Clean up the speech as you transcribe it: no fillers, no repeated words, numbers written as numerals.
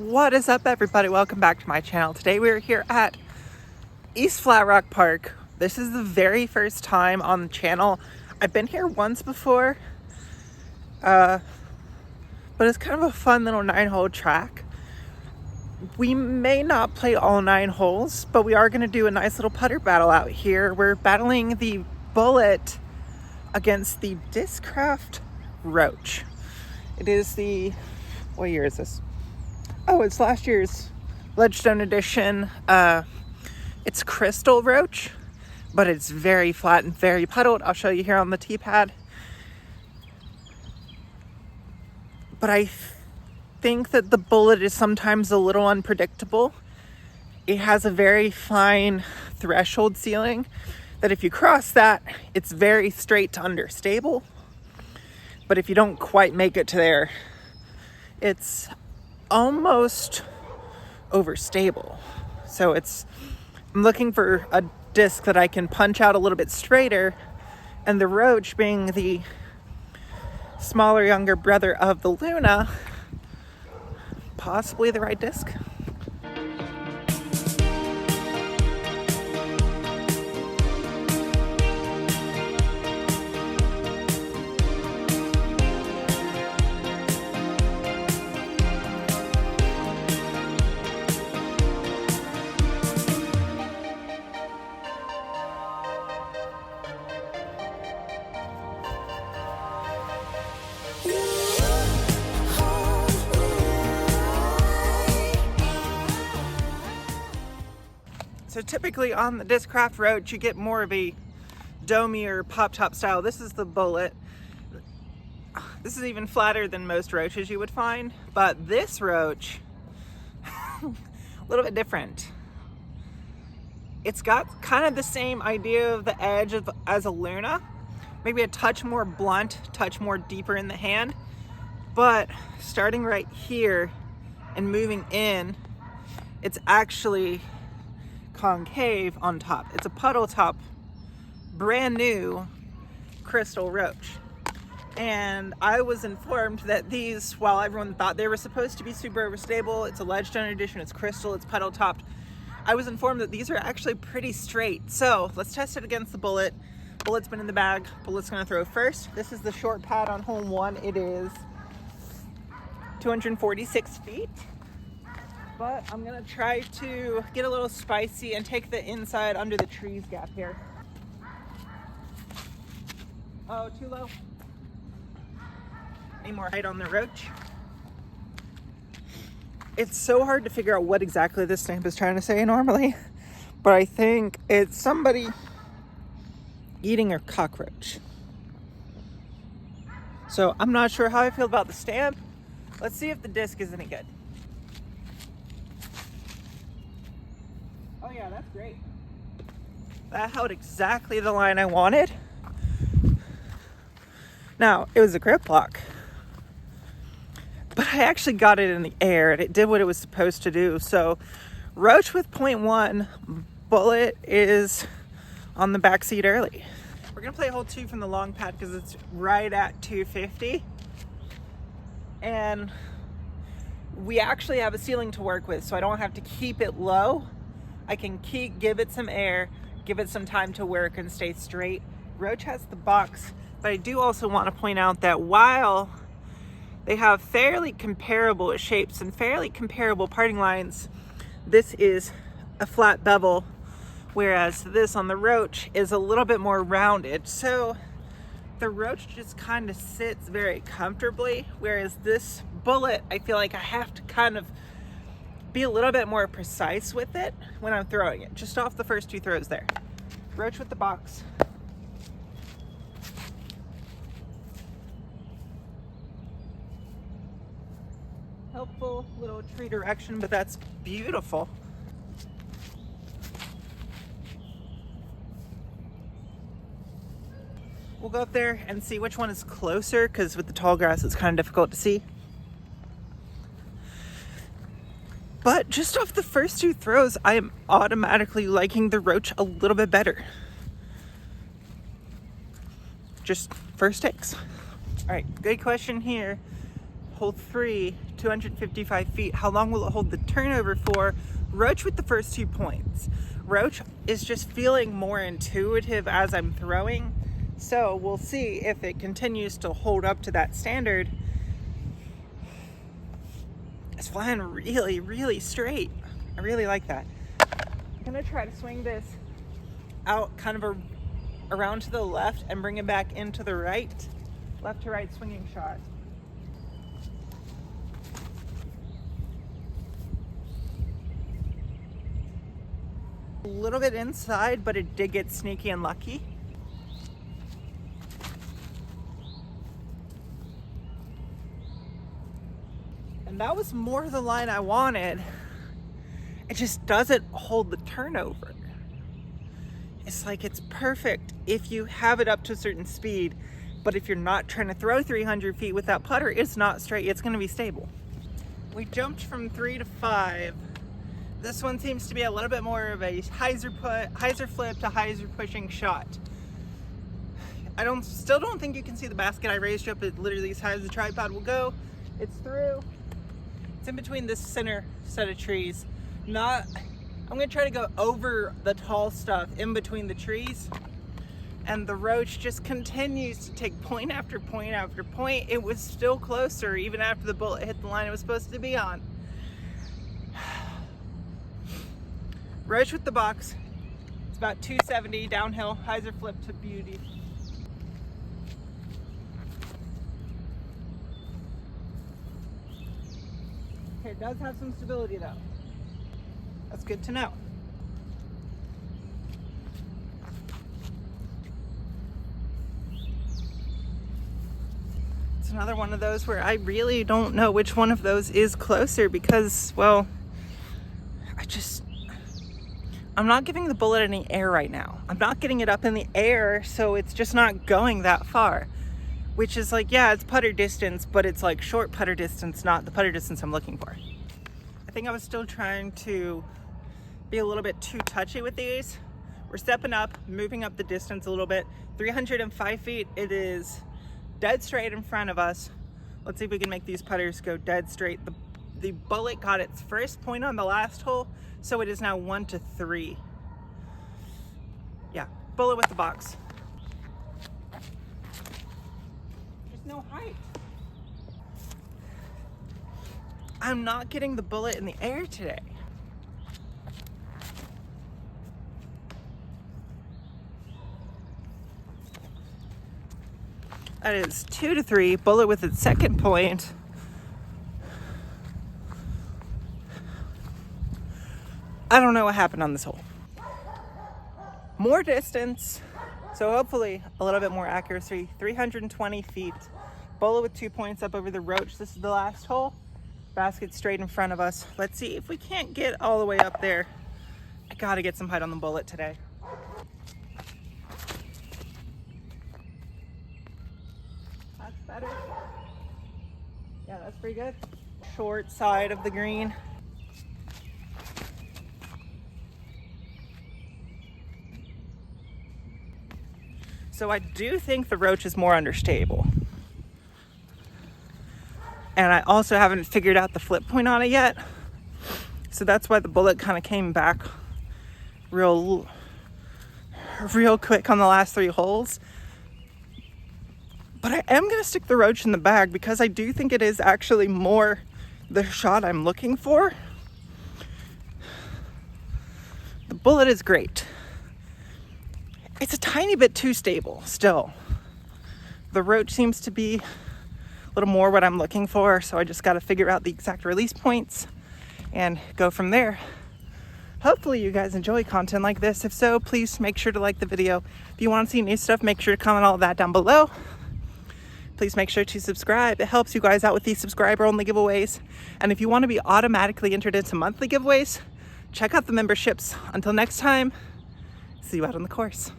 What is up, everybody? Welcome back to my channel. Today we are here at East Flat Rock Park. This is the very first time on the channel. I've been here once before, but it's kind of a fun little 9-hole track. We may not play all 9 holes, but we are going to do a nice little putter battle out here. We're battling the Bullet against the Discraft Roach. It is the, what year is this? Oh, it's last year's Ledgestone edition. It's Cryztal Roach, but it's very flat and very puddled. I'll show you here on the tee pad. But I think that the Bullet is sometimes a little unpredictable. It has a very fine threshold ceiling that if you cross that, it's very straight to understable. But if you don't quite make it to there, it's almost overstable. So I'm looking for a disc that I can punch out a little bit straighter, and the Roach, being the smaller younger brother of the Luna, possibly the right disc. So typically on the Discraft Roach, you get more of a domier pop top style. This is the Bullet. This is even flatter than most Roaches you would find, but this Roach, a little bit different. It's got kind of the same idea of the edge as a Luna, maybe a touch more blunt, touch more deeper in the hand, but starting right here and moving in, it's actually concave on top. It's a puddle top, brand new Cryztal Roach. And I was informed that these, while everyone thought they were supposed to be super overstable, it's a Ledgestone edition, it's Cryztal, it's puddle topped, I was informed that these are actually pretty straight. So let's test it against the Bullet. Bullet's been in the bag. Bullet's gonna throw first. This is the short pad on hole 1. It is 246 feet. But I'm gonna try to get a little spicy and take the inside under the trees gap here. Oh, too low. Any more height on the Roach? It's so hard to figure out what exactly this stamp is trying to say normally, but I think it's somebody eating a cockroach. So I'm not sure how I feel about the stamp. Let's see if the disc is any good. Oh yeah, that's great. That held exactly the line I wanted. Now, it was a grip lock, but I actually got it in the air and it did what it was supposed to do. So Roach with 0.1, Bullet is on the back seat early. We're gonna play hole 2 from the long pad because it's right at 250. And we actually have a ceiling to work with, so I don't have to keep it low. I can give it some air, give it some time to work and stay straight. Roach has the box, but I do also want to point out that while they have fairly comparable shapes and fairly comparable parting lines, this is a flat bevel, whereas this on the Roach is a little bit more rounded. So the Roach just kind of sits very comfortably, whereas this Bullet, I feel like I have to kind of be a little bit more precise with it when I'm throwing it, just off the first 2 throws there. Roach with the box. Helpful little tree direction, but that's beautiful. We'll go up there and see which one is closer, because with the tall grass it's kind of difficult to see. But just off the first 2 throws, I am automatically liking the Roach a little bit better. Just first takes. All right, good question here. Hole 3, 255 feet. How long will it hold the turnover for? Roach with the first 2 points. Roach is just feeling more intuitive as I'm throwing. So we'll see if it continues to hold up to that standard. It's flying really, really straight. I really like that. I'm gonna try to swing this out kind of around to the left and bring it back into the right. Left to right swinging shot. A little bit inside, but it did get sneaky and lucky. And that was more the line I wanted. It just doesn't hold the turnover. It's like it's perfect if you have it up to a certain speed, but if you're not trying to throw 300 feet with that putter, it's not straight, it's gonna be stable. We jumped from 3 to 5. This one seems to be a little bit more of a hyzer flip to hyzer pushing shot. I still don't think you can see the basket I raised you up at literally as high as the tripod will go. It's through. It's in between this center set of trees. I'm gonna try to go over the tall stuff in between the trees. And the Roach just continues to take point after point after point. It was still closer even after the bullet hit the line it was supposed to be on. Roach with the box. It's about 270 downhill, hyzer flip to beauty. Okay, it does have some stability though. That's good to know. It's another one of those where I really don't know which one of those is closer because, well, I'm not giving the bullet any air right now. I'm not getting it up in the air, so it's just not going that far. Which is like, yeah, it's putter distance, but it's like short putter distance, not the putter distance I'm looking for. I think I was still trying to be a little bit too touchy with these. We're stepping up, moving up the distance a little bit. 305 feet, it is dead straight in front of us. Let's see if we can make these putters go dead straight. The bullet got its first point on the last hole, so it is now 1 to 3. Yeah, bullet with the box. There's no height. I'm not getting the bullet in the air today. That is 2 to 3, bullet with its second point. I don't know what happened on this hole. More distance, so hopefully a little bit more accuracy. 320 feet, bullet with 2 points up over the Roach. This is the last hole. Basket straight in front of us. Let's see if we can't get all the way up there. I gotta get some height on the bullet today. That's better. Yeah, that's pretty good. Short side of the green. So I do think the Roach is more understable. And I also haven't figured out the flip point on it yet. So that's why the bullet kind of came back real quick on the last 3 holes. But I am gonna stick the Roach in the bag because I do think it is actually more the shot I'm looking for. The bullet is great. It's a tiny bit too stable still. The Roach seems to be a little more what I'm looking for, so I just got to figure out the exact release points and go from there. Hopefully you guys enjoy content like this. If so, please make sure to like the video. If you want to see new stuff, make sure to comment all of that down below. Please make sure to subscribe. It helps you guys out with these subscriber-only giveaways. And if you want to be automatically entered into monthly giveaways, check out the memberships. Until next time, see you out on the course.